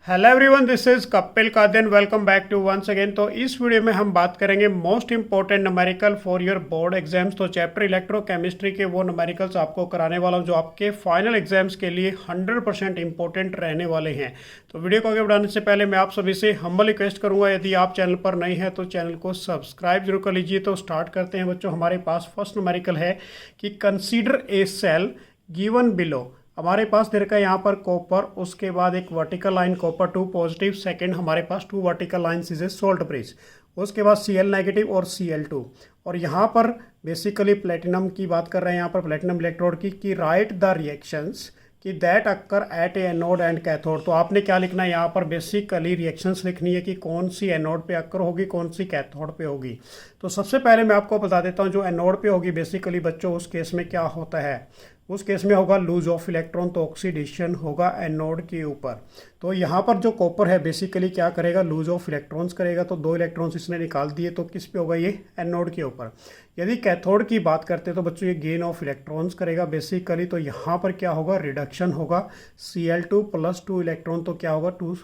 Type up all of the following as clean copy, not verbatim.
Hello everyone, this is Kapil Kadin. Welcome back to once again. तो इस video में हम बात करेंगे most important numerical for your board exams. तो चैप्टर इलेक्ट्रोकेमिस्ट्री के वो न्यूमेरिकल्स आपको कराने वाला हूँ जो आपके फाइनल एग्जाम्स के लिए 100% इंपॉर्टेंट रहने वाले हैं। तो वीडियो को आगे बढ़ाने से पहले मैं आप सभी से हम्बल रिक्वेस्ट करूँगा, यदि आप चैनल पर नए हैं तो चैनल को सब्सक्राइब जरूर कर लीजिए। तो स्टार्ट करते हैं बच्चों। हमारे पास फर्स्ट न्यूमेरिकल है कि consider a cell given below. हमारे पास दे रखा है यहाँ पर कॉपर, उसके बाद एक vertical line copper 2 positive, second हमारे पास 2 vertical lines is a salt bridge, उसके बाद Cl नेगेटिव और Cl2। और यहाँ पर बेसिकली प्लेटिनम की बात कर रहे हैं, यहाँ पर प्लेटिनम इलेक्ट्रोड की कि राइट द रिएक्शंस कि that occur eight A anode and cathode. तो आपने क्या लिखना है यहाँ पर, बेसिकली रिएक्शंस लिखनी है कि कौन सी एनोड पे अक्कर होगी, कौन सी कैथोड पे होगी। तो सबसे पहले मैं आपको बता देता हूँ, जो एनोड पे होगी बेसिकली बच्चों उस केस में क्या होता है, उस केस में होगा लूज ऑफ इलेक्ट्रॉन, तो ऑक्सीडेशन होगा एनोड के ऊपर। तो यहाँ पर जो कॉपर है बेसिकली क्या करेगा, लूज ऑफ इलेक्ट्रॉन्स करेगा। तो 2 इलेक्ट्रॉन्स इसने निकाल दिए, तो किस पे होगा, ये एनोड के ऊपर। यदि कैथोड की बात करते हैं तो बच्चों ये गेन ऑफ इलेक्ट्रॉन्स करेगा बेसिकली। तो यहाँ पर क्या होगा, रिडक्शन होगा, Cl2 + 2 इलेक्ट्रॉन, तो क्या होगा 2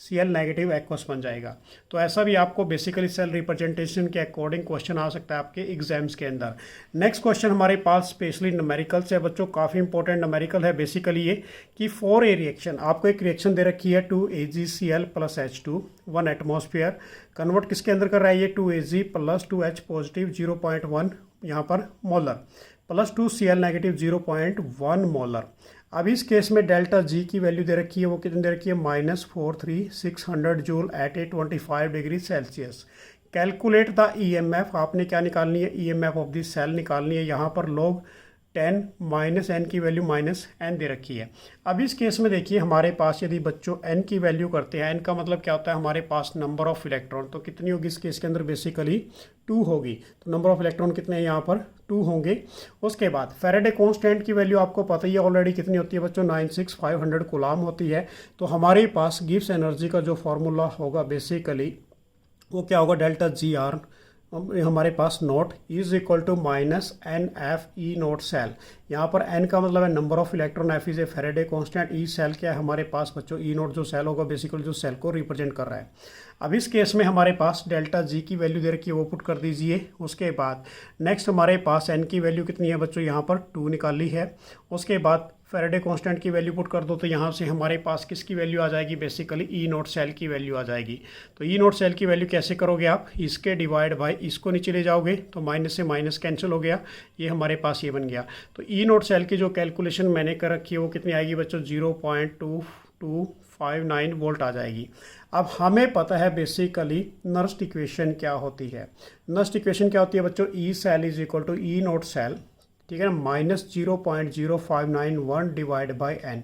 Cl नेगेटिव एक्वस बन जाएगा। तो ऐसा भी आपको बेसिकली सेल रिप्रेजेंटेशन के अकॉर्डिंग क्वेश्चन आ सकता है आपके एग्जाम्स के अंदर। नेक्स्ट क्वेश्चन हमारे पास स्पेशली न्यूमेरिकल से बच्चों, काफ़ी इंपॉर्टेंट न्यूमेरिकल है बेसिकली ये कि फॉर ए रिएक्शन, आपको एक रिएक्शन दे रखी है 2AgCl + H2 1 एटमॉस्फेयर, कन्वर्ट किसके अंदर कर रहा है ये 2Ag + 2H पॉजिटिव 0.1 यहाँ पर मोलर + 2 Cl नेगेटिव 0.1 मोलर। अब इस केस में डेल्टा जी की वैल्यू दे रखी है, वो कितनी दे रखी है, -43600 joule at a 25 degree Celsius. Calculate the EMF, आपने क्या निकालनी है, EMF ऑफ द सेल निकालनी है। यहाँ पर log 10 -n की वैल्यू -n दे रखी है। अब इस केस में देखिए हमारे पास यदि बच्चों n की वैल्यू करते हैं, n का मतलब क्या होता है, हमारे पास नंबर ऑफ इलेक्ट्रॉन, तो कितनी होगी इस केस के अंदर, बेसिकली 2 होगी। तो नंबर ऑफ इलेक्ट्रॉन कितने हैं यहाँ पर, 2 होंगे। उसके बाद फैराडे कांस्टेंट की वैल्यू आपको पता ही है ऑलरेडी, कितनी होती है बच्चों, 96500 कूलम होती है। तो हमारे पास गिब्स एनर्जी का जो फॉर्मूला होगा बेसिकली वो क्या होगा, डेल्टा GR हमारे पास naught is equal to -NFE0 cell. यहाँ पर n का मतलब है number of electron, F is a Faraday constant, E cell क्या है हमारे पास बच्चों, E0 जो सेल होगा बेसिकली जो सेल को रिप्रेजेंट कर रहा है। अब इस केस में हमारे पास डेल्टा G की वैल्यू दे रखी है, वो पुट कर दीजिए। उसके बाद नेक्स्ट हमारे पास n की वैल्यू कितनी है बच्चों, यहाँ पर 2 निकाली है। उसके बाद फैराडे कांस्टेंट की वैल्यू पुट कर दो, तो यहाँ से हमारे पास किसकी वैल्यू आ जाएगी, बेसिकली E0 सेल की वैल्यू आ जाएगी। तो E0 सेल की वैल्यू कैसे करोगे आप, इसके डिवाइड बाय इसको नीचे ले जाओगे, तो माइनस से माइनस कैंसिल हो गया, ये हमारे पास ये बन गया। तो E0 सेल की जो कैलकुलेशन मैंने कर रखी है वो कितनी आएगी बच्चों, 0.2259 वोल्ट आ जाएगी। अब हमें पता है बेसिकली नर्स्ट इक्वेशन क्या होती है। नर्स्ट इक्वेशन क्या होती है बच्चों, E cell is equal to E0 cell, ठीक है ना, -0.0591 डिवाइड बाय n।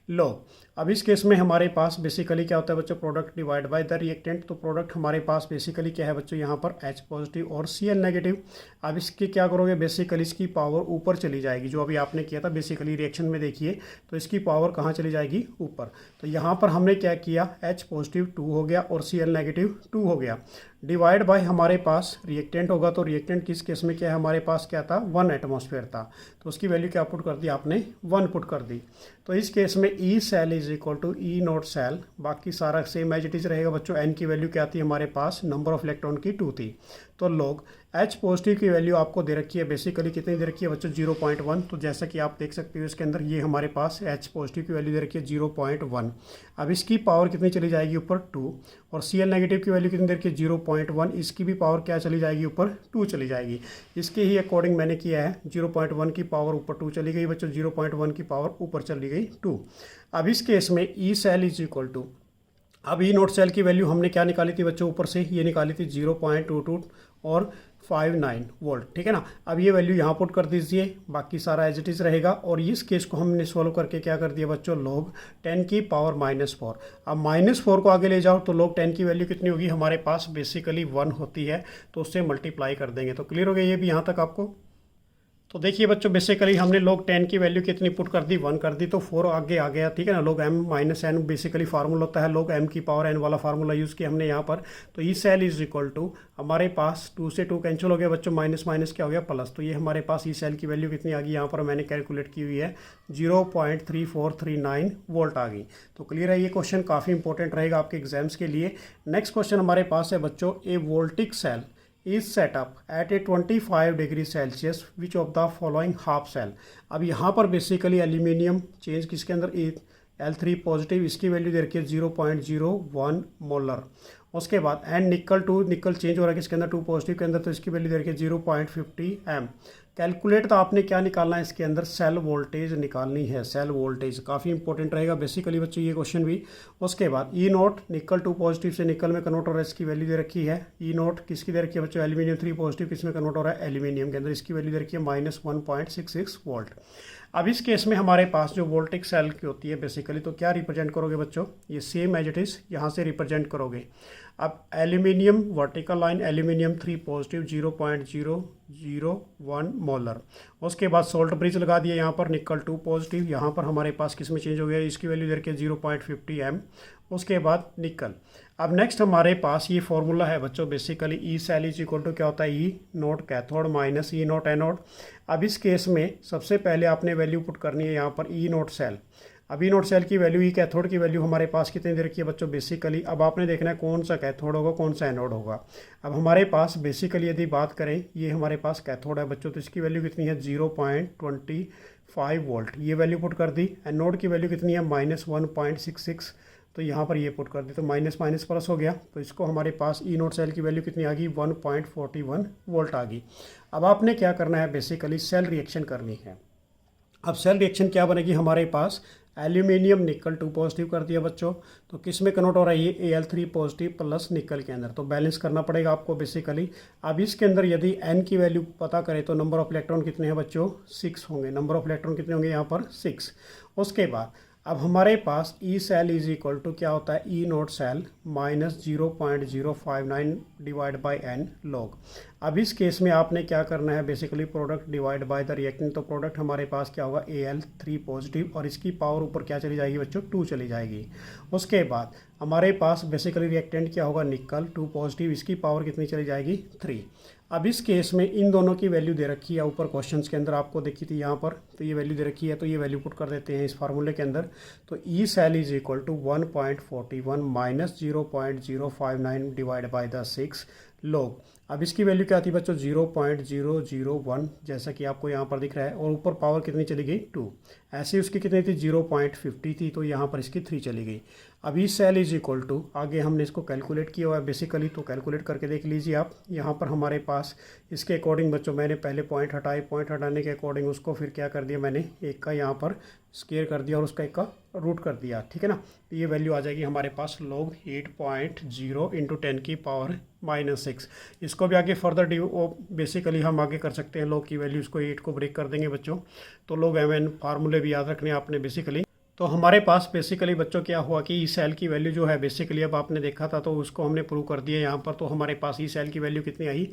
लो अब इस केस में हमारे पास बेसिकली क्या होता है बच्चों, product divide by the reactant. तो प्रोडक्ट हमारे पास बेसिकली क्या है बच्चों, यहाँ पर H पॉजिटिव और Cl नेगेटिव। अब इसकी क्या करोगे, बेसिकली इसकी पावर ऊपर चली जाएगी, जो अभी आपने किया था बेसिकली रिएक्शन में देखिए, तो इसकी पावर कहाँ चली जाएगी, ऊपर। तो यहाँ पर हमने क्या किया, H पॉजिटिव 2 हो गया और Cl नेगेटिव 2 हो गया, डिवाइड बाय हमारे पास रिएक्टेंट होगा। तो रिएक्टेंट किस केस में क्या है, हमारे पास क्या था, 1 एटमॉस्फेयर था, तो उसकी वैल्यू क्या पुट कर दी आपने, 1 पुट कर दी। तो इस केस में E cell is equal to E0 cell, बाकी सारा सेम एज इट इज रहेगा बच्चों। n की वैल्यू क्या थी हमारे पास, नंबर ऑफ इलेक्ट्रॉन की 2 थी। तो लोग H पॉजिटिव की वैल्यू आपको दे रखी है बेसिकली, कितनी दे रखी है बच्चों, 0.1। तो जैसा कि आप देख सकते हो इसके अंदर ये हमारे पास H पॉजिटिव की वैल्यू दे रखी है 0.1। अब इसकी पावर कितनी चली जाएगी ऊपर, 2, और Cl नेगेटिव की वैल्यू कितनी दे रखी है 0.1, इसकी भी पावर क्या चली जाएगी ऊपर, 2 चली जाएगी। इसके ही अकॉर्डिंग मैंने किया है, 0.1 की पावर ऊपर 2 चली गई बच्चों, 0.1 की पावर ऊपर चली गई 2। अब इस केस में E cell is equal to, अब E0 सेल की वैल्यू हमने क्या निकाली थी बच्चों, ऊपर से ये निकाली थी 0.22 और 59 वोल्ट, ठीक है ना। अब ये वैल्यू यहाँ पुट कर दीजिए, बाकी सारा एज इट इज़ रहेगा। और इस केस को हमने सॉल्व करके क्या कर दिया बच्चों, log 10 की पावर -4। अब -4 को आगे ले जाओ तो log 10 की वैल्यू कितनी होगी, हमारे पास बेसिकली 1 होती है, तो उससे मल्टीप्लाई कर देंगे। तो क्लियर हो गया ये भी यहाँ तक आपको। तो देखिए बच्चों, बेसिकली हमने लोग 10 की वैल्यू कितनी पुट कर दी, 1 कर दी, तो 4 आगे आ गया, ठीक है ना। Log m minus N basically formula होता है, लोग m की पावर n वाला फार्मूला यूज़ किया हमने यहाँ पर। तो E cell is equal to हमारे पास 2 से 2 कैंसिल हो गया बच्चों, माइनस माइनस क्या हो गया प्लस। तो ये हमारे पास ई सेल की वैल्यू कितनी आ गई, यहाँ पर मैंने कैलकुलेट की हुई है 0.3439 वोल्ट आ गई। तो क्लियर है, ये क्वेश्चन काफ़ी इंपॉर्टेंट रहेगा आपके एग्जाम्स के लिए। नेक्स्ट क्वेश्चन हमारे पास है बच्चों, a voltaic cell is set up at a 25 degree Celsius which of the following half cell. अब यहाँ पर बेसिकली एल्यूमिनियम चेंज किसके अंदर, L3 पॉजिटिव, इसकी वैल्यू दे रखी है 0.01 मोलर। उसके बाद एंड निकल टू निकल चेंज हो रहा है किसके अंदर, 2 पॉजिटिव के अंदर, तो इसकी वैल्यू दे रखी है 0.50 एम। कैलकुलेट, तो आपने क्या निकालना है इसके अंदर, सेल वोल्टेज निकालनी है। सेल वोल्टेज काफ़ी इंपॉर्टेंट रहेगा बेसिकली बच्चों ये क्वेश्चन भी। उसके बाद ई नोट निकल 2 पॉजिटिव से निकल में कन्वर्ट हो रहा है, इसकी वैल्यू दे रखी है। ई नोट किसकी दे रखी है बच्चों, एल्यूमिनियम 3 पॉजिटिव, किसमें कन्वर्ट हो रहा है, एल्यूमिनियम के अंदर, इसकी वैल्यू दे रखी है -1.66 वोल्ट। अब इस केस में हमारे पास जो वोल्टिक सेल की होती है बेसिकली, तो क्या रिप्रेजेंट करोगे बच्चों, ये सेम एज इट इज़ यहाँ से रिप्रेजेंट करोगे। अब aluminium vertical line, aluminium 3 positive 0.001 molar. उसके बाद सोल्ट ब्रिज लगा दिया यहाँ पर, निकल 2 पॉजिटिव, यहाँ पर हमारे पास किस में चेंज हो गया, इसकी वैल्यू दे रखी है 0.50 एम। उसके बाद निकल। अब नेक्स्ट हमारे पास ये फॉर्मूला है बच्चों, basically E cell is equal to क्या होता है, E naught cathode minus E naught anode. अब इस केस में सबसे पहले आपने वैल्यू पुट करनी है यहाँ पर ई नोट सेल। अब ई नोट सेल की वैल्यू, ई कैथोड की वैल्यू हमारे पास कितनी दे रखी है बच्चों बेसिकली। अब आपने देखना है कौन सा कैथोड होगा कौन सा एनोड होगा। अब हमारे पास बेसिकली यदि बात करें, ये हमारे पास कैथोड है बच्चों, तो इसकी वैल्यू कितनी है 0.25 वोल्ट, ये वैल्यू पुट कर दी। एनोड की वैल्यू कितनी है -1.66, तो यहाँ पर ये पुट कर दी, तो माइनस माइनस प्लस हो गया। तो इसको हमारे पास ई नोट सेल की वैल्यू कितनी आ गई 1.41 वोल्ट आ गई। अब आपने क्या करना है बेसिकली, सेल रिएक्शन करनी है। अब सेल रिएक्शन क्या बनेगी हमारे पास, एल्यूमिनियम निकल 2 पॉजिटिव कर दिया बच्चों, तो किस में कन्वर्ट हो रहा है ये Al3 पॉजिटिव प्लस निकल के अंदर, तो बैलेंस करना पड़ेगा आपको बेसिकली। अब इसके अंदर यदि n की वैल्यू पता करें तो नंबर ऑफ इलेक्ट्रॉन कितने हैं बच्चों, 6 होंगे। नंबर ऑफ इलेक्ट्रॉन कितने होंगे यहाँ पर 6। उसके बाद अब हमारे पास E cell is equal to क्या होता है, E naught cell -0.059 divide by n log. अब इस केस में आपने क्या करना है basically, product divide by the reactant. तो प्रोडक्ट हमारे पास क्या होगा Al3 पॉजिटिव, और इसकी पावर ऊपर क्या चली जाएगी बच्चों 2 चली जाएगी। उसके बाद हमारे पास बेसिकली रिएक्टेंट क्या होगा, निकल 2 पॉजिटिव, इसकी पावर कितनी चली जाएगी 3। अब इस केस में इन दोनों की वैल्यू दे रखी है ऊपर क्वेश्चंस के अंदर, आपको देखी थी यहाँ पर, तो ये वैल्यू दे रखी है, तो ये वैल्यू पुट कर देते हैं इस फार्मूले के अंदर। तो E cell is equal to 1.41 minus 0.059 divide by the 6 log. अब इसकी वैल्यू क्या थी बच्चों 0.001, जैसा कि आपको यहाँ पर दिख रहा है, और ऊपर पावर कितनी चली गई 2। ऐसे उसकी कितनी थी 0.50 थी, तो यहाँ पर इसकी 3 चली गई। अब E cell is equal to, आगे हमने इसको कैलकुलेट किया हुआ है बेसिकली, तो कैलकुलेट करके देख लीजिए आप। यहाँ पर हमारे पास इसके अकॉर्डिंग बच्चों मैंने पहले पॉइंट हटाए, पॉइंट हटाने के अकॉर्डिंग उसको फिर क्या कर दिया मैंने, एक का यहाँ पर स्केयर कर दिया और उसका एक का रूट कर दिया, ठीक है ना। तो ये वैल्यू आ जाएगी हमारे पास log 8.0 × 10 की पावर -6। इसको भी आगे फर्दर बेसिकली हम आगे कर सकते हैं, log की वैल्यू इसको 8 को ब्रेक कर देंगे बच्चों। तो log mn फार्मूले भी याद रखने आपने बेसिकली। तो हमारे पास बेसिकली बच्चों क्या हुआ कि ई सेल की वैल्यू जो है बेसिकली, अब आपने देखा था तो उसको हमने प्रूव कर दिया यहाँ पर। तो हमारे पास ई सेल की वैल्यू कितनी आई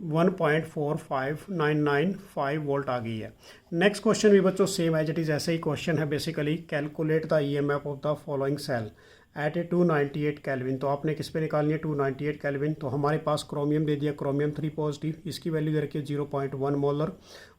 1.45995 वोल्ट आ गई है। नेक्स्ट क्वेश्चन भी बच्चों सेम एज इट इज़ ऐसे ही क्वेश्चन है basically, calculate the EMF of the following cell at a 298 kelvin. तो आपने किस पे निकालनी है 298 केल्विन। तो हमारे पास क्रोमियम दे दिया, क्रोमियम 3 पॉजिटिव, इसकी वैल्यू दे रखी है 0.1 मोलर।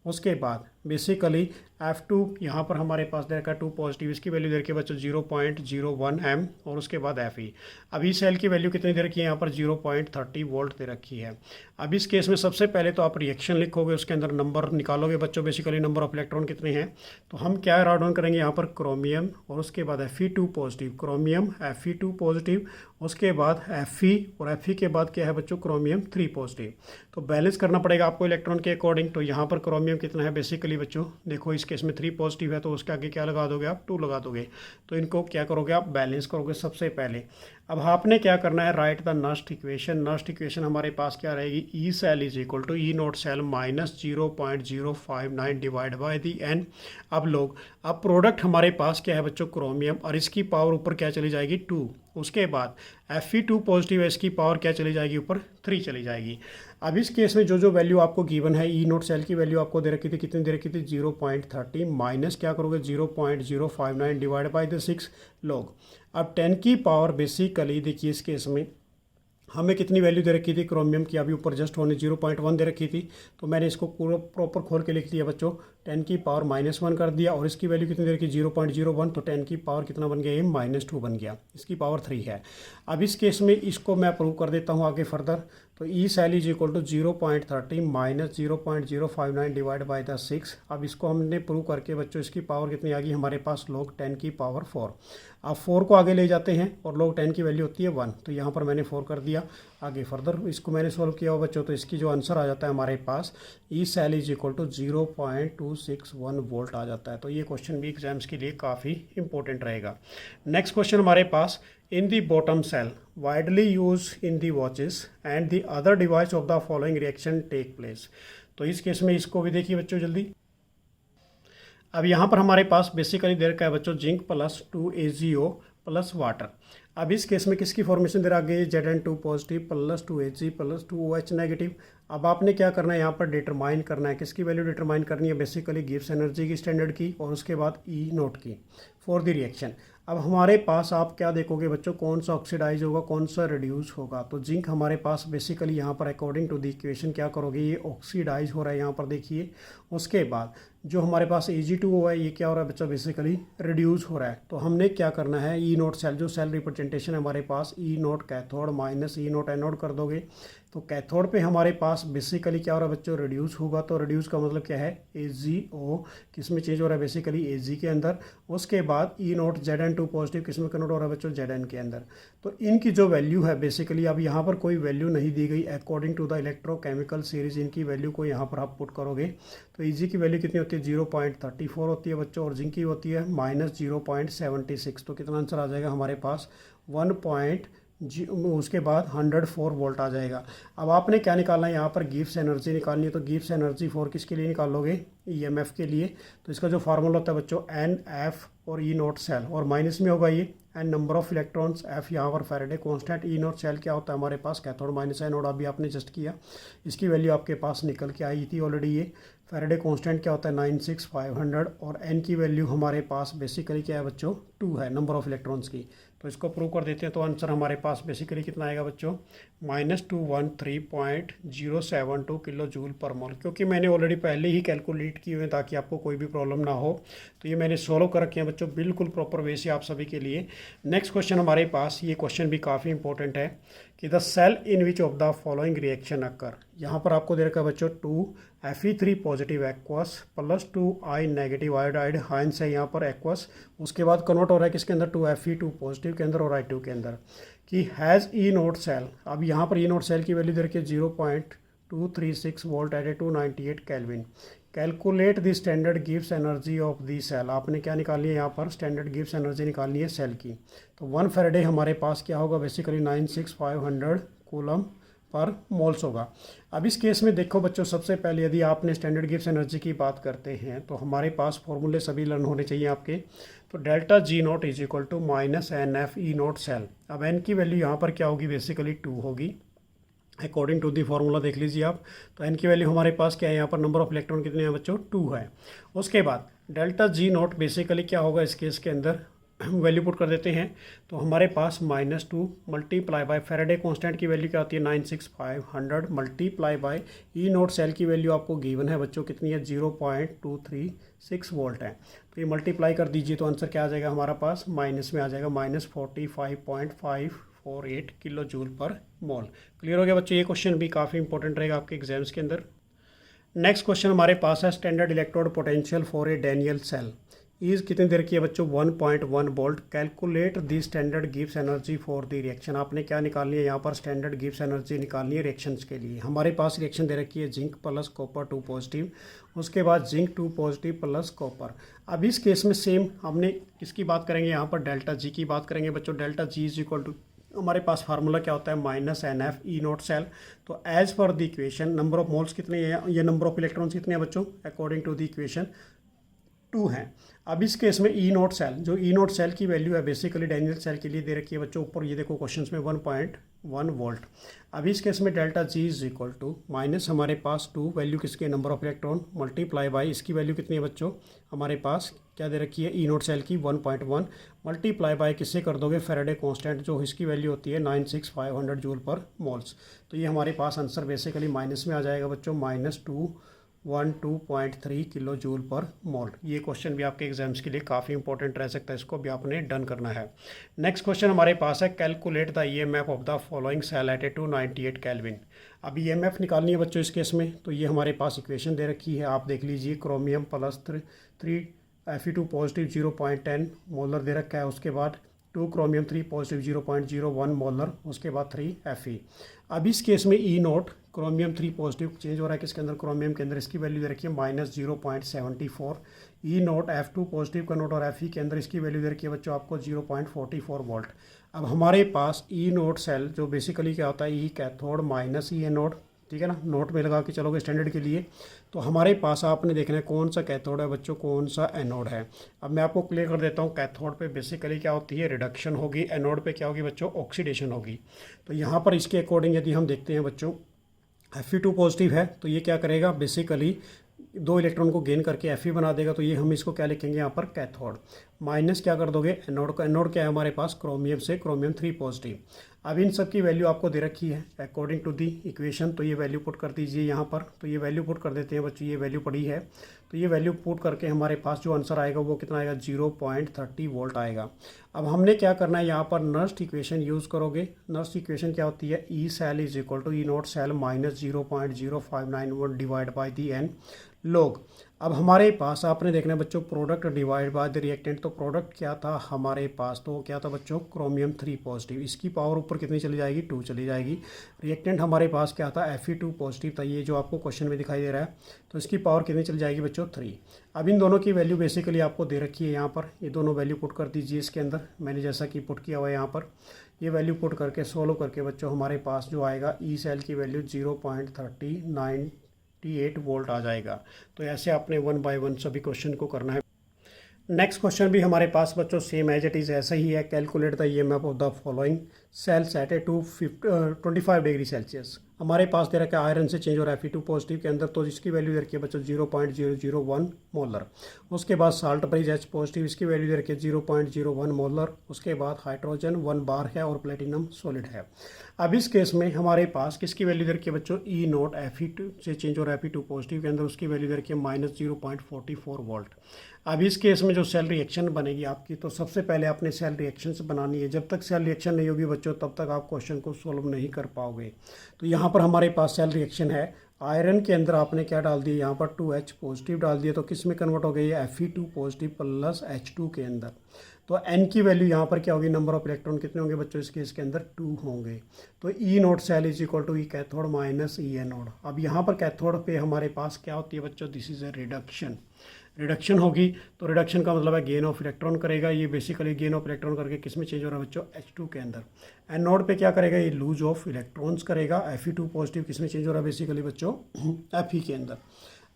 उसके बाद बेसिकली F2 यहाँ पर हमारे पास दे रखा है 2 पॉजिटिव, इसकी वैल्यू दे रखी है बच्चों 0.01 M। और उसके बाद Fe। अब इस सेल की वैल्यू कितनी दे रखी है यहाँ पर 0.30 वोल्ट दे रखी है। अब इस केस में सबसे पहले तो आप रिएक्शन लिखोगे, उसके अंदर नंबर निकालोगे बच्चों, बेसिकली नंबर ऑफ इलेक्ट्रॉन कितने हैं। तो हम क्या राइट डाउन करेंगे यहाँ पर क्रोमियम, और उसके बाद Fe2 positive, chromium Fe2 positive, उसके बाद Fe, और Fe के बाद क्या है बच्चों क्रोमियम 3 पॉजिटिव। तो बैलेंस करना पड़ेगा आपको इलेक्ट्रॉन के अकॉर्डिंग। तो यहाँ पर क्रोमियम कितना है बेसिकली बच्चों, देखो इस केस में 3 पॉजिटिव है, तो उसके आगे क्या लगा दोगे आप 2 लगा दोगे। तो इनको क्या करोगे आप बैलेंस करोगे सबसे पहले। अब आपने क्या करना है, write the Nernst equation. Nernst equation हमारे पास क्या रहेगी, E cell is equal to E naught cell -0.059 divide by the N. अब प्रोडक्ट हमारे पास क्या है बच्चों क्रोमियम, और इसकी पावर ऊपर क्या चली जाएगी 2, उसके बाद Fe2 पॉजिटिव है, इसकी पावर क्या चली जाएगी, ऊपर 3 चली जाएगी। अब इस केस में जो वैल्यू आपको गिवन है, ई नोट सेल की वैल्यू आपको दे रखी थी, कितनी दे रखी थी 0.30 माइनस क्या करोगे 0.059 डिवाइड बाई द 6 लॉग। अब 10 की पावर बेसिकली देखिए इस केस में हमें कितनी वैल्यू दे रखी थी क्रोमियम की, अभी ऊपर जस्ट होने 0.1 दे रखी थी, तो मैंने इसको पूरा प्रॉपर खोल के लिख दिया बच्चों, 10 की पावर -1 कर दिया, और इसकी वैल्यू कितनी दे रखी 0.01, तो 10 की पावर कितना बन गया, ये -2 बन गया, इसकी पावर 3 है। अब इस केस में इसको मैं प्रूव कर देता हूँ आगे फर्दर, तो E cell is equal to 0.30 minus 0.059 divide by the 6। अब इसको हमने प्रूव करके बच्चों इसकी पावर कितनी आ गई हमारे पास, log 10 की पावर 4। अब 4 को आगे ले जाते हैं और log 10 की वैल्यू होती है 1, तो यहाँ पर मैंने 4 कर दिया। आगे फर्दर इसको मैंने सॉल्व किया हो बच्चों, तो इसकी जो आंसर आ जाता है हमारे पास, E cell is equal to 0.261 volt आ जाता है। तो ये क्वेश्चन भी एग्जाम्स के लिए काफ़ी इंपॉर्टेंट रहेगा। नेक्स्ट क्वेश्चन हमारे पास, in the bottom cell widely used in the watches and the other device of the following reaction take place। तो इस केस में इसको भी देखिए बच्चों जल्दी। अब यहाँ पर हमारे पास बेसिकली दे रखा है बच्चों zinc plus 2AgO plus water. अब इस केस में किसकी फॉर्मेशन दे रखा है, Zn2 positive plus 2Ag plus 2OH negative. अब आपने क्या करना है यहाँ पर डिटरमाइन करना है, किसकी वैल्यू डिटरमाइन करनी है, बेसिकली गिब्स एनर्जी की स्टैंडर्ड की, और उसके बाद ई नोट की फॉर द रिएक्शन। अब हमारे पास आप क्या देखोगे बच्चों, कौन सा ऑक्सीडाइज होगा, कौन सा रिड्यूस होगा, तो जिंक हमारे पास बेसिकली यहाँ पर अकॉर्डिंग टू द इक्वेशन क्या करोगे, ये ऑक्सीडाइज हो रहा है यहाँ पर देखिए। उसके बाद जो हमारे पास Ag2O है, ये क्या हो रहा है बच्चा, बेसिकली रिड्यूस हो रहा है। तो हमने क्या करना है, ई नोट सेल, जो सेल रिप्रेजेंटेशन है हमारे पास, ई naught cathode minus E naught anode कर दोगे, तो कैथोड पे हमारे पास बेसिकली क्या हो रहा है बच्चों, रिड्यूस होगा। तो रिड्यूस का मतलब क्या है, AgO किस में चेंज हो रहा है, बेसिकली Ag के अंदर। उसके बाद ई नोट Zn2 पॉजिटिव किस में कन्वर्ट हो रहा है बच्चों, Zn के अंदर। तो इनकी जो वैल्यू है बेसिकली, अब यहाँ पर कोई वैल्यू नहीं दी गई, according to the electrochemical series इनकी वैल्यू को यहाँ पर आप पुट करोगे, तो Ag की वैल्यू कितनी होती है 0.34 होती है बच्चों, और जिंक की होती है -0.76। तो कितना आंसर आ जाएगा हमारे पास, उसके बाद 104 वोल्ट आ जाएगा। अब आपने क्या निकालना है, यहाँ पर गिब्स एनर्जी निकालनी है, तो गिब्स एनर्जी फॉर किसके लिए निकालोगे, EMF के लिए। तो इसका जो फार्मूला होता है बच्चों, NF और ई नोट सेल, और माइनस में होगा ये N number of electrons, F यहाँ पर Faraday constant, E naught cell क्या होता है हमारे पास, कैथोड माइनस एनोड, अभी आपने जस्ट किया, इसकी वैल्यू आपके पास निकल के आई थी ऑलरेडी। ये फैराडे कांस्टेंट क्या होता है 96500, और एन की वैल्यू हमारे पास बेसिकली क्या है बच्चों, 2 है नंबर ऑफ इलेक्ट्रॉन्स की। तो इसको प्रूव कर देते हैं, तो आंसर हमारे पास बेसिकली कितना आएगा बच्चों, -213.072 किलो जूल पर मोल। क्योंकि मैंने ऑलरेडी पहले ही कैलकुलेट किए हुए हैं ताकि आपको कोई भी प्रॉब्लम ना हो, तो ये मैंने सॉल्व कर रखे हैं बच्चों बिल्कुल प्रॉपर वे से आप सभी के लिए। नेक्स्ट क्वेश्चन हमारे पास, ये क्वेश्चन भी काफ़ी इंपॉर्टेंट है कि the cell in which of the following reaction occur. यहाँ पर आपको दे रखा है बच्चों 2Fe3 positive aqueous plus 2I negative iodide, हाइंस है यहाँ पर एक्वस। उसके बाद कन्वर्ट हो रहा है किसके अंदर, 2Fe2 पॉजिटिव के अंदर और I2 के अंदर, कि हैज़ ई नोट सेल। अब यहाँ पर ई नोट सेल की वैल्यू दे रखी है 0.236 volt at 298 kelvin. Calculate the standard Gibbs energy of the cell. आपने क्या निकाली है यहाँ पर, स्टैंडर्ड गिब्स एनर्जी निकालनी है सेल की। तो 1 फैराडे हमारे पास क्या होगा, बेसिकली 96500 कूलम पर मोल्स होगा। अब इस केस में देखो बच्चों, सबसे पहले यदि आपने स्टैंडर्ड गिब्स एनर्जी की बात करते हैं तो हमारे पास फॉर्मूले सभी लर्न होने चाहिए आपके। तो delta G naught is equal to -NF E naught cell. अब एन की वैल्यू यहाँ पर क्या होगी, बेसिकली 2 होगी अकॉर्डिंग टू दी फार्मूला, देख लीजिए आप। तो एन की वैल्यू हमारे पास क्या है, यहाँ पर नंबर ऑफ इलेक्ट्रॉन कितने हैं बच्चों, 2 है। उसके बाद डेल्टा G नोट बेसिकली क्या होगा इस केस के अंदर, वैल्यू पुट कर देते हैं, तो हमारे पास -2 मल्टीप्लाई बाय फैराडे कांस्टेंट की वैल्यू क्या होती है 96500 multiply by E naught cell की वैल्यू आपको गिवन है बच्चों कितनी है, 0.236 वोल्ट है। तो ये मल्टीप्लाई कर दीजिए, तो आंसर क्या आ जाएगा हमारा पास, माइनस में आ जाएगा -45.548 किलो जूल पर मोल। क्लियर हो गया बच्चों, ये क्वेश्चन भी काफ़ी इंपॉर्टेंट रहेगा आपके एग्जाम्स के अंदर। नेक्स्ट क्वेश्चन हमारे पास है, standard electrode potential for a Daniell cell is कितनी देर की है बच्चों, 1.1 volt. Calculate the standard Gibbs energy for the reaction. आपने क्या निकालनी है यहाँ पर, स्टैंडर्ड गिब्स एनर्जी निकालनी है रिएक्शंस के लिए। हमारे पास रिएक्शन दे रखी है जिंक प्लस कॉपर 2 पॉजिटिव, उसके बाद जिंक 2 पॉजिटिव प्लस कॉपर। अब इस केस में सेम हमने किसकी बात करेंगे, यहाँ पर डेल्टा G की बात करेंगे बच्चों। Delta G is equal to, हमारे पास फार्मूला क्या होता है, -NF ई नोट सेल। तो as per the equation number of moles कितने हैं, ये नंबर ऑफ इलेक्ट्रॉन्स कितने हैं बच्चों, अकॉर्डिंग टू द इक्वेशन 2 हैं। अब इस केस में ई नोट सेल, जो ई नोट सेल की वैल्यू है बेसिकली डैनियल सेल के लिए दे रखी है बच्चों ऊपर, ये देखो क्वेश्चन में 1.1 वोल्ट। अब इस केस में delta G is equal to minus हमारे पास 2 वैल्यू किसके number of electron multiply by इसकी वैल्यू कितनी है बच्चों, हमारे पास क्या दे रखी है ई नोट सेल की 1.1 मल्टीप्लाई बाई किससे कर दोगे फैराडे कांस्टेंट जो इसकी वैल्यू होती है 96500 जूल पर मोल्स। तो ये हमारे पास आंसर बेसिकली माइनस में आ जाएगा बच्चों, -212.3 किलो जूल पर मोल। ये क्वेश्चन भी आपके एग्जाम्स के लिए काफ़ी इंपॉर्टेंट रह सकता है, इसको भी आपने डन करना है। नेक्स्ट क्वेश्चन हमारे पास है calculate the EMF of the following cell at 298 kelvin. अब ईएमएफ निकालनी है बच्चों इस केस में, तो ये हमारे पास इक्वेशन दे रखी है, आप देख लीजिए। Chromium plus 3 Fe2 positive 0.10 molar दे रखा है, उसके बाद 2 क्रोमियम 3 पॉजिटिव 0.01 मोलर, उसके बाद 3 Fe। अब इस केस में ई नोट क्रोमियम 3 पॉजिटिव चेंज हो रहा है किसके अंदर, क्रोमियम के अंदर, इसकी वैल्यू दे रखी है -0.74। ई नोट F2 पॉजिटिव का नोट और Fe के अंदर इसकी वैल्यू दे रखी है बच्चों आपको 0.44 वोल्ट। अब हमारे पास ई नोट सेल जो बेसिकली क्या होता है, ई कैथोड माइनस ई एनोड, ठीक है ना, नोट में लगा के चलोगे स्टैंडर्ड के लिए। तो हमारे पास आपने देखना है कौन सा कैथोड है बच्चों, कौन सा एनोड है। अब मैं आपको क्लियर कर देता हूँ, कैथोड पे बेसिकली क्या होती है रिडक्शन होगी, एनोड पे क्या होगी बच्चों ऑक्सीडेशन होगी। तो यहाँ पर इसके अकॉर्डिंग यदि हम देखते हैं बच्चों Fe2 पॉजिटिव है तो ये क्या करेगा बेसिकली 2 इलेक्ट्रॉन को गेन करके Fe बना देगा, तो ये हम इसको क्या लिखेंगे यहाँ पर कैथोड। माइनस क्या कर दोगे एनोड को, एनोड क्या है हमारे पास क्रोमियम से क्रोमियम 3 पॉजिटिव। अब इन सब की वैल्यू आपको दे रखी है अकॉर्डिंग टू दी इक्वेशन, तो ये वैल्यू पुट कर दीजिए यहाँ पर। तो ये वैल्यू पुट कर देते हैं बच्चों, ये वैल्यू पड़ी है, तो ये वैल्यू पुट करके हमारे पास जो आंसर आएगा वो कितना आएगा 0.30 वोल्ट आएगा। अब हमने क्या करना है यहाँ पर नर्स्ट इक्वेशन यूज़ करोगे। नर्स्ट इक्वेशन क्या होती है, E cell is equal to E naught cell minus 0.0591 divide by the N log. अब हमारे पास आपने देखना है बच्चों product divide by the reactant, तो प्रोडक्ट क्या था हमारे पास, तो क्या था बच्चों क्रोमियम 3 पॉजिटिव, इसकी पावर ऊपर कितनी चली जाएगी 2 चली जाएगी। रिएक्टेंट हमारे पास क्या था Fe2 पॉजिटिव था, ये जो आपको क्वेश्चन में दिखाई दे रहा है, तो इसकी पावर कितनी चली जाएगी बच्चों 3। अब इन दोनों की वैल्यू बेसिकली आपको दे रखी है यहाँ पर, ये दोनों वैल्यू पुट कर दीजिए इसके अंदर, मैंने जैसा कि पुट किया हुआ है यहाँ पर। ये वैल्यू पुट करके सोल्व करके बच्चों हमारे पास जो आएगा ई सेल की वैल्यू 0.39 वोल्ट आ जाएगा। तो ऐसे आपने 1 बाय 1 सभी क्वेश्चन को करना है। नेक्स्ट क्वेश्चन भी हमारे पास बच्चों सेम एज इट इज़ ऐसा ही है, calculate the EMF of the following cells at 25 degree Celsius. हमारे पास दे रखा है आयरन से चेंज हो रहा है Fe2 पॉजिटिव के अंदर, तो इसकी वैल्यू दे रखी है बच्चों 0.001 मोलर। उसके बाद साल्ट ब्रिज H पॉजिटिव, इसकी वैल्यू दे रखी है 0.01 मोलर। उसके बाद हाइड्रोजन 1 बार है और प्लेटिनम सॉलिड है। अब इस केस में हमारे पास किसकी वैल्यू दे रखी है बच्चों, ई नोट Fe2 से चेंज हो रहा है Fe2 पॉजिटिव के अंदर, उसकी वैल्यू दे रखी है -0.44 वोल्ट। अब इस केस में जो सेल रिएक्शन बनेगी आपकी, तो सबसे पहले आपने सेल रिएक्शंस बनानी है। जब तक सेल रिएक्शन नहीं होगी बच्चों तब तक आप क्वेश्चन को सोल्व नहीं कर पाओगे। तो यहाँ पर हमारे पास सेल रिएक्शन है, आयरन के अंदर आपने क्या डाल दिया यहाँ पर 2H पॉजिटिव डाल दिया, तो किस में कन्वर्ट हो गई है Fe2 पॉजिटिव प्लस H2 के अंदर। तो N की वैल्यू यहाँ पर क्या होगी, नंबर ऑफ इलेक्ट्रॉन कितने होंगे बच्चों इस केस के अंदर 2 होंगे। तो E naught cell is equal to E cathode minus E anode. अब यहाँ पर कैथोड पे हमारे पास क्या होती है बच्चों, दिस इज ए रिडक्शन होगी। तो रिडक्शन का मतलब है गेन ऑफ इलेक्ट्रॉन करेगा, ये बेसिकली गेन ऑफ इलेक्ट्रॉन करके किस में चेंज हो रहा है बच्चों H2 के अंदर। एनोड पे क्या करेगा, ये लूज ऑफ इलेक्ट्रॉन्स करेगा। Fe2 पॉजिटिव किस में चेंज हो रहा है बेसिकली बच्चों Fe के अंदर।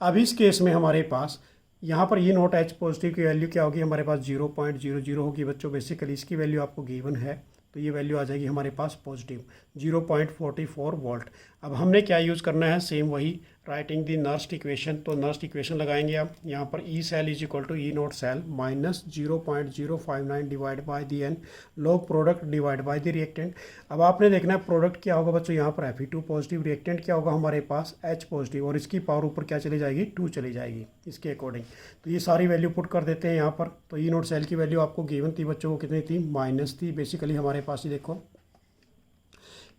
अब इस केस में हमारे पास यहाँ पर ये नोट H पॉजिटिव की वैल्यू क्या होगी हमारे पास 0.00 होगी बच्चों, बेसिकली इसकी वैल्यू आपको गिवन है, तो ये वैल्यू आ जाएगी हमारे पास पॉजिटिव 0.44 वोल्ट। अब हमने क्या यूज़ करना है, सेम वही राइटिंग दी नर्स्ट इक्वेशन। तो नर्स्ट इक्वेशन लगाएंगे आप यहाँ पर, E cell is equal to E naught cell minus 0.059 divide by the N log product divide by the reactant. अब आपने देखना है प्रोडक्ट क्या होगा बच्चों, यहाँ पर Fe2 पॉजिटिव, रिएक्टेंट क्या होगा हमारे पास H पॉजिटिव, और इसकी पावर ऊपर क्या चली जाएगी 2 चली जाएगी इसके अकॉर्डिंग। तो ये सारी वैल्यू पुट कर देते हैं यहाँ पर। तो ई नोट सेल की वैल्यू आपको गिवन थी बच्चों, वो कितनी थी माइनस थी बेसिकली हमारे पास। ये देखो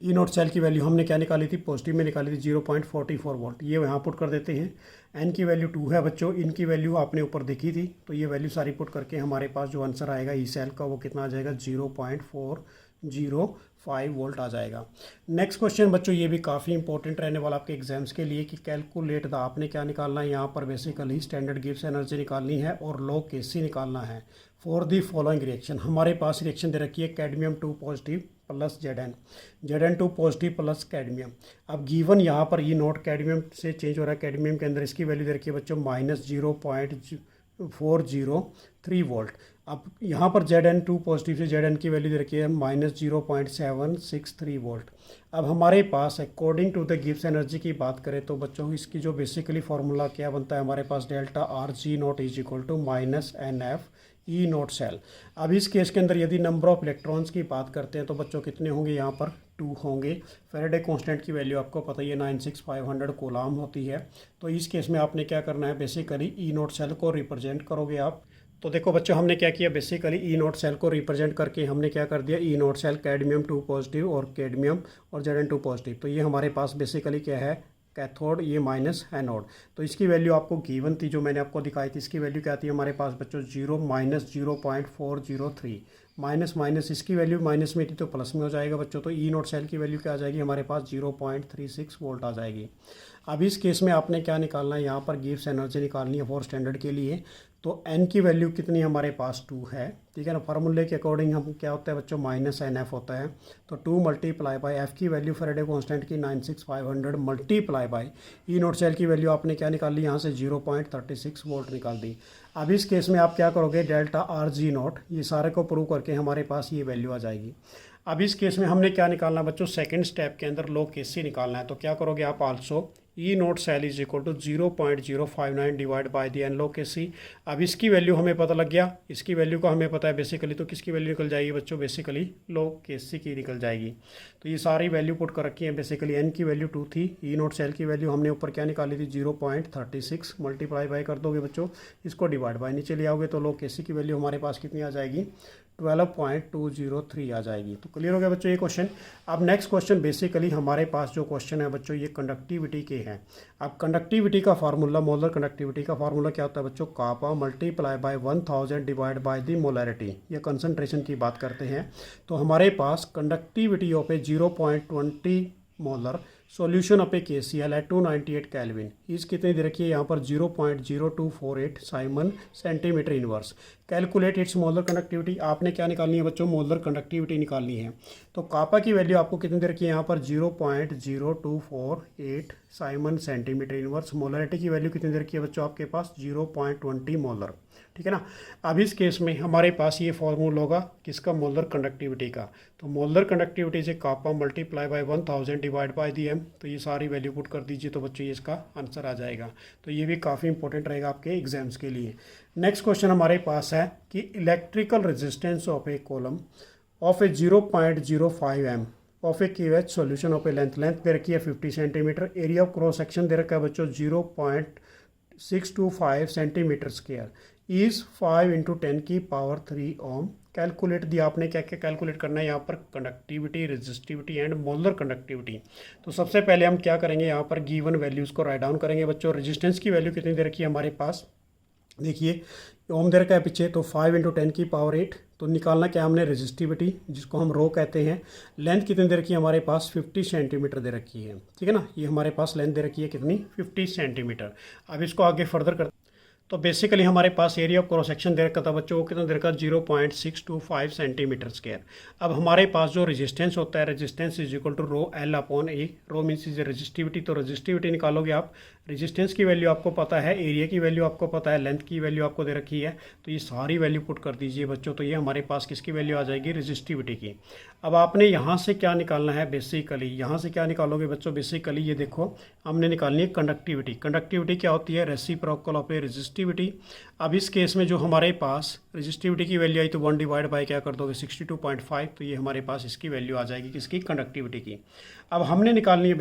ई नोट सेल की वैल्यू हमने क्या निकाली थी, पॉजिटिव में निकाली थी 0.44 वोल्ट। ये यहाँ पुट कर देते हैं। एन की वैल्यू 2 है बच्चों, इनकी वैल्यू आपने ऊपर देखी थी, तो ये वैल्यू सारी पुट करके हमारे पास जो आंसर आएगा ई सेल का वो कितना आ जाएगा 0.405 वोल्ट आ जाएगा। नेक्स्ट क्वेश्चन बच्चों ये भी काफ़ी इंपॉर्टेंट रहने वाला आपके एग्जाम्स के लिए कि कैलकुलेट द, आपने क्या निकालना है यहाँ पर बेसिकली स्टैंडर्ड गिब्स एनर्जी निकालनी है और लॉग केसी निकालना है फॉर दी फॉलोइंग रिएक्शन। हमारे पास रिएक्शन दे रखी है cadmium 2 positive plus Zn2 positive plus cadmium. अब गिवन यहाँ पर ये नोट कैडमियम से चेंज हो रहा है, कैडमियम के अंदर इसकी वैल्यू दे रखी है बच्चों -0.40 3 वोल्ट। अब यहाँ पर Zn2 पॉजिटिव से Zn की वैल्यू दे रखी है -0.763 वोल्ट। अब हमारे पास according to the Gibbs energy की बात करें तो बच्चों इसकी जो बेसिकली फार्मूला क्या बनता है हमारे पास, delta R G naught is equal to -NF E naught cell. अब इस केस के अंदर यदि नंबर ऑफ इलेक्ट्रॉन्स की बात करते हैं तो बच्चों कितने होंगे, यहाँ पर 2 होंगे। फैराडे कांस्टेंट की वैल्यू आपको पता ही है 96500 कूलाम होती है। तो इस केस में आपने क्या करना है, बेसिकली ई नॉट सेल को रिप्रेजेंट करोगे आप। तो देखो बच्चों हमने क्या किया, बेसिकली ई नॉट सेल को रिप्रेजेंट करके हमने क्या कर दिया, ई नॉट सेल कैडमियम 2 पॉजिटिव और कैडमियम और Zn2 पॉजिटिव। तो ये हमारे पास बेसिकली क्या है, कैथोड, ये माइनस एनोड। तो इसकी वैल्यू आपको गिवन थी जो मैंने आपको दिखाई थी, इसकी वैल्यू क्या आती है हमारे पास बच्चों, 0-0.403। माइनस माइनस इसकी वैल्यू माइनस में थी तो प्लस में हो जाएगा बच्चों। तो ई नॉट सेल की वैल्यू क्या आ जाएगी हमारे पास, 0.36 वोल्ट आ जाएगी। अब इस केस में आपने क्या निकालना है, यहाँ पर गिब्स एनर्जी निकालनी है 4 स्टैंडर्ड के लिए। तो n की वैल्यू कितनी हमारे पास 2 है, ठीक है ना। फार्मूले के अकॉर्डिंग हम क्या होता है बच्चों, -NF होता है। तो 2 मल्टीप्लाई बाय f की वैल्यू फैराडे कांस्टेंट की 96500 multiply by E naught cell की वैल्यू आपने क्या निकाल ली, यहाँ से 0.36 वोल्ट निकाल दी। अब इस केस में आप क्या करोगे, डेल्टा आर जी नॉट, ये सारे को प्रूव करके हमारे पास ये वैल्यू आ जाएगी। अब इस केस में हमने क्या निकालना बच्चों, सेकंड स्टेप के अंदर लो केसी निकालना है। तो क्या करोगे आप, also E naught cell is equal to 0.059 divide by the n log K c. अब इसकी वैल्यू हमें पता लग गया, इसकी वैल्यू का हमें पता है बेसिकली। तो किसकी वैल्यू निकल जाएगी बच्चों, बेसिकली लो के सी की निकल जाएगी। तो ये सारी वैल्यू पुट कर रखी है। बेसिकली एन की वैल्यू 2 थी, ई नोट सेल की वैल्यू हमने ऊपर क्या निकाली थी 0.36, मल्टीप्लाई बाय कर दोगे बच्चों, इसको डिवाइड बाय नीचे ले आओगे तो लो के सी की वैल्यू हमारे पास कितनी आ जाएगी, 12.203 आ जाएगी। तो क्लियर हो गया बच्चों ये क्वेश्चन। अब नेक्स्ट क्वेश्चन, बेसिकली हमारे पास जो क्वेश्चन है बच्चों ये कंडक्टिविटी के हैं। अब कंडक्टिविटी का फार्मूला, मोलर कंडक्टिविटी का फार्मूला क्या होता है बच्चों, kappa multiply by 1000 divide by the molarity, ये कंसंट्रेशन की बात करते हैं। तो हमारे पास conductivity of a 0.20 molar solution of a KCl at 298 kelvin इस कितनी दे रखी है यहाँ पर, 0.0248 siemens centimetre inverse. Calculate its molar conductivity, आपने क्या निकालनी है बच्चों, मोलर कंडक्टिविटी निकालनी है। तो कापा की वैल्यू आपको कितनी दे रखी है यहाँ पर, 0.0248 साइमन सेंटीमीटर इनवर्स। मोलरिटी की वैल्यू कितनी दे रखी है बच्चों आपके पास, 0.20 मोलर, ठीक है ना। अब इस केस में हमारे पास ये फॉर्मूला होगा किसका, मोलर कंडक्टिविटी का। तो मोलर कंडक्टिविटी से kappa multiply by 1000 divide by the M, तो ये सारी वैल्यू पुट कर दीजिए तो बच्चों ये इसका आंसर आ जाएगा। तो ये भी काफ़ी इंपॉर्टेंट रहेगा आपके एग्जाम्स के लिए। नेक्स्ट क्वेश्चन हमारे पास है कि electrical resistance of a column of a 0.05 M of a KOH solution of a length दे रखी है 50 centimetre. Area of cross section दे रखा है बच्चों 0.625 सेंटीमीटर स्क्वायर इज 5 × 10 की पावर 3 ओम। कैलकुलेट दिया, आपने क्या क्या कैलकुलेट करना है यहाँ पर, conductivity, resistivity and molar conductivity. तो सबसे पहले हम क्या करेंगे, यहाँ पर गिवन वैल्यूज़ को राइट डाउन करेंगे बच्चों। रेजिस्टेंस की वैल्यू कितनी दे रखी है हमारे पास, देखिए ओम दे रखा है पीछे, तो 5 × 10 की पावर 8। तो निकालना क्या हमने, रेजिस्टिविटी जिसको हम रो कहते हैं। लेंथ कितनी दे रखी है हमारे पास, 50 सेंटीमीटर दे रखी है, ठीक है ना। ये हमारे पास लेंथ दे रखी है कितनी, 50 सेंटीमीटर। अब इसको आगे फर्दर कर, तो बेसिकली हमारे पास एरिया ऑफ क्रॉस सेक्शन दे रखा था बच्चों, वो कितना दे रखा, 0.625 सेंटीमीटर स्क्वायर। अब हमारे पास जो रेजिस्टेंस होता है, resistance is equal to rho L upon A. Rho means is resistivity, तो रेजिस्टिविटी निकालोगे आप। रेजिस्टेंस की वैल्यू आपको पता है, एरिया की वैल्यू आपको पता है, लेंथ की वैल्यू आपको दे रखी है। तो ये सारी वैल्यू पुट कर दीजिए बच्चों, तो ये हमारे पास किसकी वैल्यू आ जाएगी, रेजिस्टिविटी की। अब आपने यहाँ से क्या निकालना है, बेसिकली यहाँ से क्या निकालोगे बच्चों, बेसिकली ये देखो हमने निकालनी है कंडक्टिविटी। कंडक्टिविटी क्या होती है, रेसिप्रोकल ऑफ ए रेजिस्टिविटी। अब इस केस में जो हमारे पास रेजिस्टिविटी की वैल्यू आई तो 1 डिवाइड बाय क्या कर दोगे, 62.5। तो ये हमारे पास इसकी वैल्यू आ जाएगी किसकी, कंडक्टिविटी की। अब हमने निकालनी है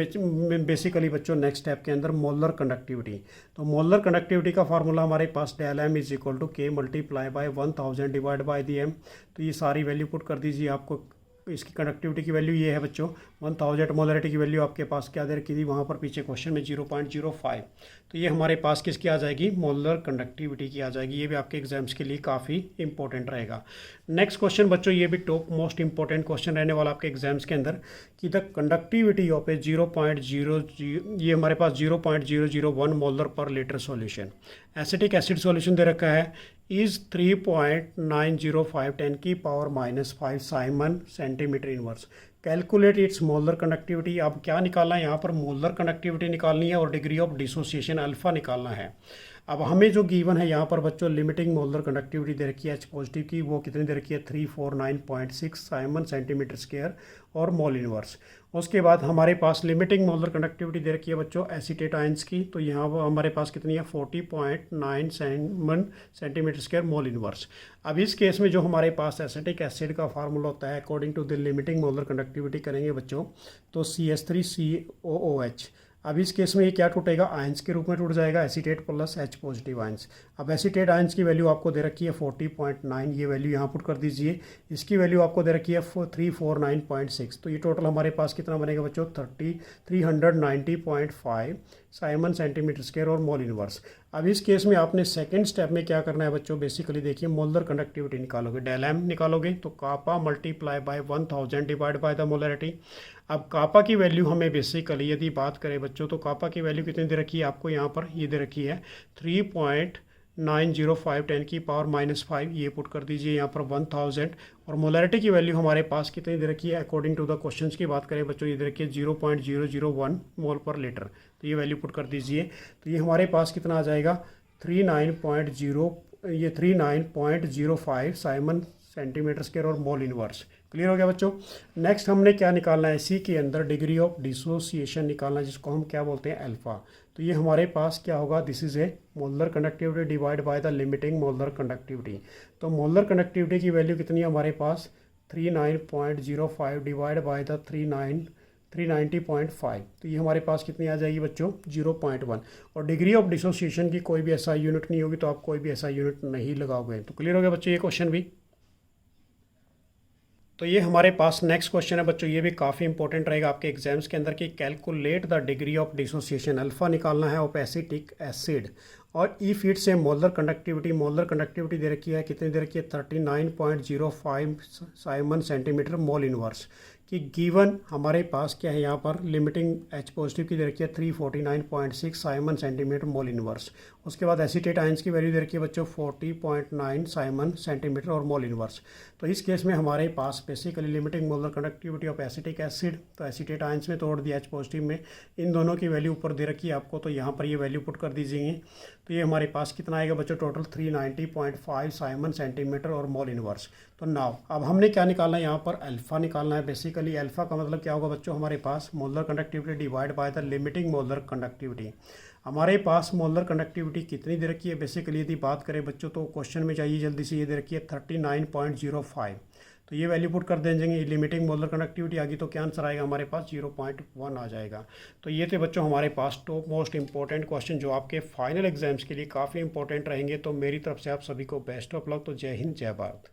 बेसिकली बच्चों नेक्स्ट स्टेप के अंदर मोलर कंडक्टिविटी। तो मोलर कंडक्टिविटी का फार्मूला हमारे पास del M is equal to K multiply by 1000 divide by the M. तो ये सारी वैल्यू पुट कर दीजिए, आपको इसकी कंडक्टिविटी की वैल्यू ये है बच्चों 1000। मोलरिटी की वैल्यू आपके पास क्या दे रखी थी वहाँ पर पीछे क्वेश्चन में 0.05। तो ये हमारे पास किसकी आ जाएगी, मोलर कंडक्टिविटी की आ जाएगी। ये भी आपके एग्जाम्स के लिए काफ़ी इंपॉर्टेंट रहेगा। नेक्स्ट क्वेश्चन बच्चों, ये भी टॉप मोस्ट इंपॉर्टेंट क्वेश्चन रहने वाला आपके एग्जाम्स के अंदर कि द कंडक्टिविटी ऑफ ए 0.00, ये हमारे पास 0.001 molar per litre solution. Acetic acid solution दे रखा है इज 3.905 10 की power -5 siemens centimetre inverse. Calculate its molar conductivity. अब क्या निकालना है यहाँ पर, मोलर कंडक्टिविटी निकालनी है और डिग्री ऑफ डिसोसिएशन अल्फा निकालना है। अब हमें जो गिवन है यहाँ पर बच्चों लिमिटिंग मोलर कंडक्टिविटी दे रखी है एच पॉजिटिव की, वो कितनी दे रखी है 349.6 साइमन सेंटीमीटर स्क्वायर और मोल इनवर्स। उसके बाद हमारे पास लिमिटिंग मोलर कंडक्टिविटी दे रखी है बच्चों एसीटेट आयंस की, तो यहाँ वो हमारे पास कितनी है 40.9 siemens centimetre square mole inverse. अब इस केस में जो हमारे पास एसिटिक एसिड का फार्मूला होता है according to the limiting molar conductivity करेंगे बच्चों, तो CH3COOH। अब इस केस में ये क्या टूटेगा, आयंस के रूप में टूट जाएगा, acetate plus H positive ions. अब एसीटेट आयंस की वैल्यू आपको दे रखी है 40.9, ये वैल्यू यहाँ पुट कर दीजिए। इसकी वैल्यू आपको दे रखी है 349.6, तो ये टोटल हमारे पास कितना बनेगा बच्चों 390.5 साइमन सेंटीमीटर स्क्वायर और मोल इनवर्स। अब इस केस में आपने सेकंड स्टेप में क्या करना है बच्चों, बेसिकली देखिए मोलर कंडक्टिविटी निकालोगे, डेल एम निकालोगे, तो kappa multiply by 1000 divide by the molarity. अब कापा की वैल्यू हमें बेसिकली यदि बात करें बच्चों, तो कापा की वैल्यू कितनी दे रखी है आपको यहाँ पर, ये दे रखी है 3.905 10 की पावर -5, ये पुट कर दीजिए यहाँ पर 1000। और मोलरिटी की वैल्यू हमारे पास कितनी दे रखी है अकॉर्डिंग टू द क्वेश्चंस की बात करें बच्चों, ये दे रखी है 0.001 मोल पर लीटर, तो ये वैल्यू पुट कर दीजिए। तो ये हमारे पास कितना आ जाएगा 39.05 साइमन सेंटीमीटर स्क्वायर और मोल इनवर्स। क्लियर हो गया बच्चों। नेक्स्ट हमने क्या निकालना है, इसी के अंदर डिग्री ऑफ डिसोसिएशन निकालना है, जिसको हम क्या बोलते हैं अल्फा। तो ये हमारे पास क्या होगा, this is a molar conductivity divide by the limiting molar conductivity. तो मोलर कंडक्टिविटी की वैल्यू कितनी है हमारे पास 39.05 डिवाइड बाय द 390.5, तो ये हमारे पास कितनी आ जाएगी बच्चों 0.1। और डिग्री ऑफ डिसोसिएशन की कोई भी ऐसा यूनिट नहीं होगी, तो आप कोई भी ऐसा यूनिट नहीं लगाओगे। तो क्लियर हो गया बच्चों ये क्वेश्चन भी। तो ये हमारे पास नेक्स्ट क्वेश्चन है बच्चों, ये भी काफ़ी इंपॉर्टेंट रहेगा आपके एग्जाम्स के अंदर कि calculate the degree of dissociation, alpha निकालना है ऑफ एसिटिक एसिड। और ई फीट से मोलर कंडक्टिविटी दे रखी है, कितनी दे रखी है 39.05 साइमन सेंटीमीटर मोल इनवर्स कि गिवन हमारे पास क्या है यहाँ पर लिमिटिंग एच पॉजिटिव की दे रखी है 349.6 साइमन सेंटीमीटर मोल इनवर्स। उसके बाद एसीटेट आयंस की वैल्यू दे रखी है बच्चों 40.9 साइमन सेंटीमीटर और मोल इनवर्स। तो इस केस में हमारे पास basically limiting molar conductivity of acetic acid, तो एसीटेट आयंस में तोड़ दिया एच पॉजिटिव में, इन दोनों की वैल्यू ऊपर दे रखी है आपको, तो यहाँ पर ये वैल्यू पुट कर दीजिए। तो ये हमारे पास कितना आएगा बच्चों टोटल 390.5 साइमन सेंटीमीटर और मोल इनवर्स। तो नाउ अब हमने क्या निकालना है यहाँ पर अल्फा निकालना है। बेसिकली अल्फा का मतलब क्या होगा बच्चों, हमारे पास molar conductivity divide by the limiting molar conductivity. हमारे पास मोलर कंडक्टिविटी कितनी दे रखी है बेसिकली यदि बात करें बच्चों, तो क्वेश्चन में चाहिए जल्दी से, ये दे रखी है 39.05, तो ये वैल्यू पुट कर देंगे। लिमिटिंग मोलर कंडक्टिविटी आ गई तो क्या आंसर आएगा हमारे पास 0.1 आ जाएगा। तो ये थे बच्चों हमारे पास टॉप मोस्ट इंपॉर्टेंट क्वेश्चन जो आपके फाइनल एग्जाम्स के लिए काफ़ी इंपॉर्टेंट रहेंगे। तो मेरी तरफ से आप सभी को बेस्ट ऑफ लक। तो जय हिंद जय भारत।